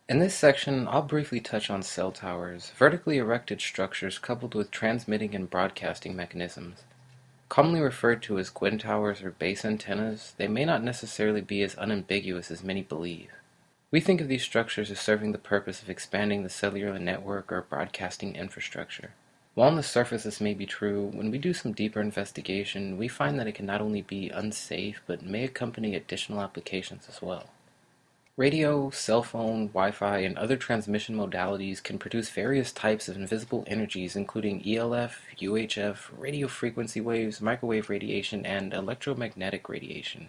In this section, I'll briefly touch on cell towers, vertically erected structures coupled with transmitting and broadcasting mechanisms. Commonly referred to as GWEN towers or base antennas, they may not necessarily be as unambiguous as many believe. We think of these structures as serving the purpose of expanding the cellular network or broadcasting infrastructure. While on the surface this may be true, when we do some deeper investigation, we find that it can not only be unsafe, but may accompany additional applications as well. Radio, cell phone, Wi-Fi, and other transmission modalities can produce various types of invisible energies including ELF, UHF, radio frequency waves, microwave radiation, and electromagnetic radiation.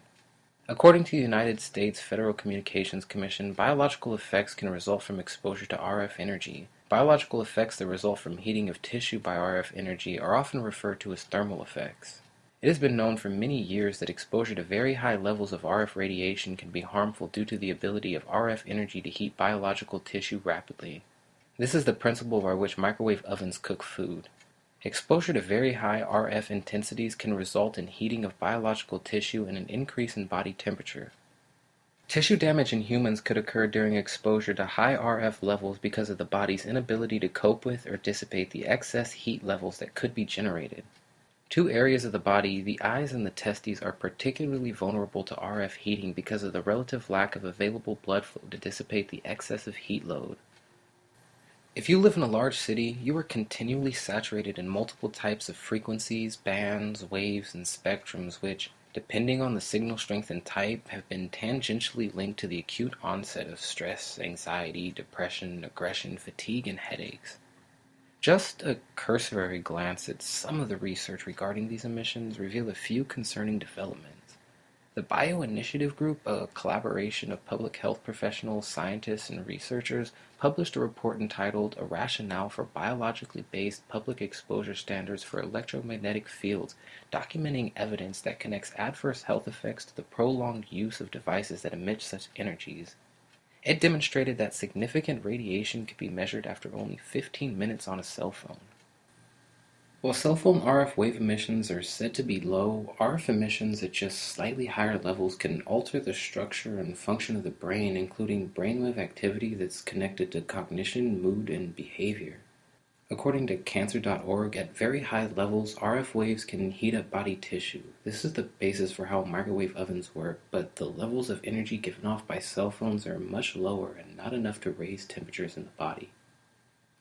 According to the United States Federal Communications Commission, biological effects can result from exposure to RF energy. Biological effects that result from heating of tissue by RF energy are often referred to as thermal effects. It has been known for many years that exposure to very high levels of RF radiation can be harmful due to the ability of RF energy to heat biological tissue rapidly. This is the principle by which microwave ovens cook food. Exposure to very high RF intensities can result in heating of biological tissue and an increase in body temperature. Tissue damage in humans could occur during exposure to high RF levels because of the body's inability to cope with or dissipate the excess heat levels that could be generated. Two areas of the body, the eyes and the testes, are particularly vulnerable to RF heating because of the relative lack of available blood flow to dissipate the excessive heat load. If you live in a large city, you are continually saturated in multiple types of frequencies, bands, waves, and spectrums which, depending on the signal strength and type, have been tangentially linked to the acute onset of stress, anxiety, depression, aggression, fatigue, and headaches. Just a cursory glance at some of the research regarding these emissions reveal a few concerning developments. The Bioinitiative Group, a collaboration of public health professionals, scientists, and researchers, published a report entitled "A Rationale for Biologically Based Public Exposure Standards for Electromagnetic Fields," documenting evidence that connects adverse health effects to the prolonged use of devices that emit such energies. It demonstrated that significant radiation could be measured after only 15 minutes on a cell phone. While cell phone RF wave emissions are said to be low, RF emissions at just slightly higher levels can alter the structure and function of the brain, including brainwave activity that's connected to cognition, mood, and behavior. According to Cancer.org, at very high levels, RF waves can heat up body tissue. This is the basis for how microwave ovens work, but the levels of energy given off by cell phones are much lower and not enough to raise temperatures in the body.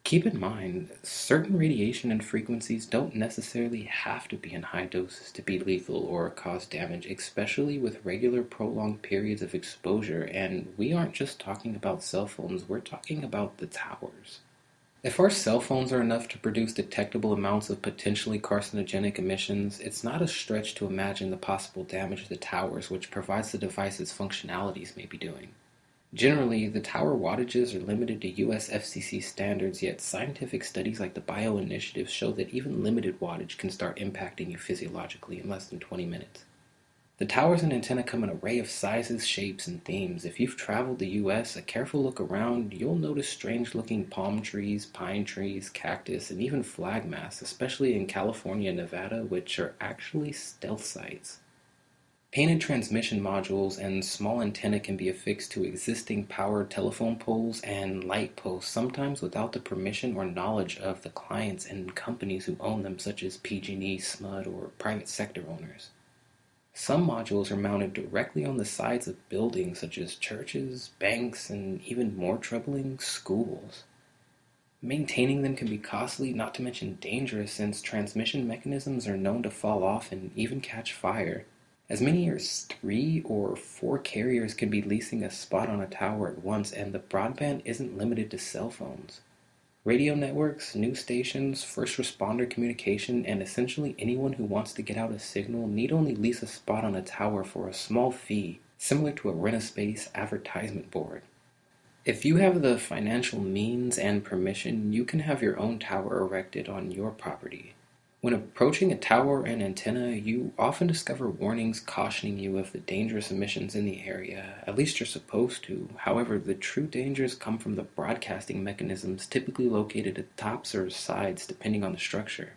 Keep in mind, certain radiation and frequencies don't necessarily have to be in high doses to be lethal or cause damage, especially with regular prolonged periods of exposure, and we aren't just talking about cell phones, we're talking about the towers. If our cell phones are enough to produce detectable amounts of potentially carcinogenic emissions, it's not a stretch to imagine the possible damage to the towers which provides the device's functionalities may be doing. Generally, the tower wattages are limited to US FCC standards, yet scientific studies like the Bioinitiative show that even limited wattage can start impacting you physiologically in less than 20 minutes. The towers and antenna come in an array of sizes, shapes, and themes. If you've traveled the US, a careful look around, you'll notice strange-looking palm trees, pine trees, cactus, and even flag masts, especially in California and Nevada, which are actually stealth sites. Painted transmission modules and small antennae can be affixed to existing powered telephone poles and light posts, sometimes without the permission or knowledge of the clients and companies who own them, such as PG&E, SMUD, or private sector owners. Some modules are mounted directly on the sides of buildings such as churches, banks, and even more troubling, schools. Maintaining them can be costly, not to mention dangerous, since transmission mechanisms are known to fall off and even catch fire. As many as 3 or 4 carriers can be leasing a spot on a tower at once, and the broadband isn't limited to cell phones. Radio networks, news stations, first responder communication, and essentially anyone who wants to get out a signal need only lease a spot on a tower for a small fee, similar to a rent-a-space advertisement board. If you have the financial means and permission, you can have your own tower erected on your property. When approaching a tower and antenna, you often discover warnings cautioning you of the dangerous emissions in the area. At least you're supposed to. However, the true dangers come from the broadcasting mechanisms typically located at tops or sides depending on the structure.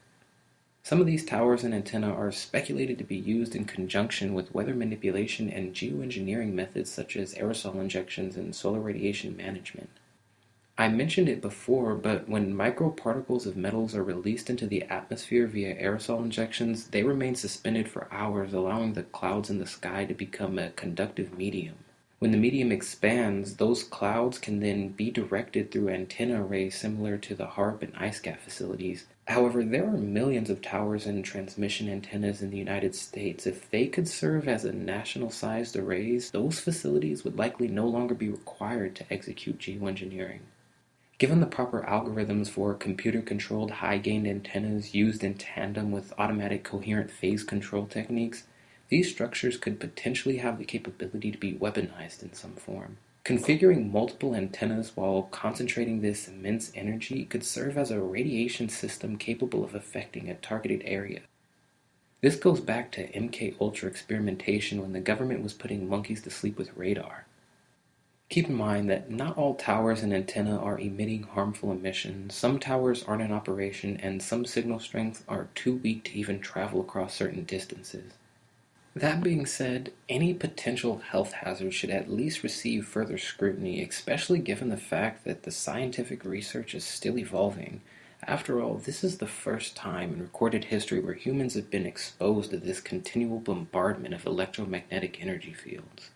Some of these towers and antenna are speculated to be used in conjunction with weather manipulation and geoengineering methods such as aerosol injections and solar radiation management. I mentioned it before, but when microparticles of metals are released into the atmosphere via aerosol injections, they remain suspended for hours, allowing the clouds in the sky to become a conductive medium. When the medium expands, those clouds can then be directed through antenna arrays similar to the HARP and ISCAT facilities. However, there are millions of towers and transmission antennas in the United States. If they could serve as a national-sized arrays, those facilities would likely no longer be required to execute geoengineering. Given the proper algorithms for computer-controlled high-gain antennas used in tandem with automatic coherent phase control techniques, these structures could potentially have the capability to be weaponized in some form. Configuring multiple antennas while concentrating this immense energy could serve as a radiation system capable of affecting a targeted area. This goes back to MK Ultra experimentation when the government was putting monkeys to sleep with radar. Keep in mind that not all towers and antennae are emitting harmful emissions. Some towers aren't in operation, and some signal strengths are too weak to even travel across certain distances. That being said, any potential health hazard should at least receive further scrutiny, especially given the fact that the scientific research is still evolving. After all, this is the first time in recorded history where humans have been exposed to this continual bombardment of electromagnetic energy fields.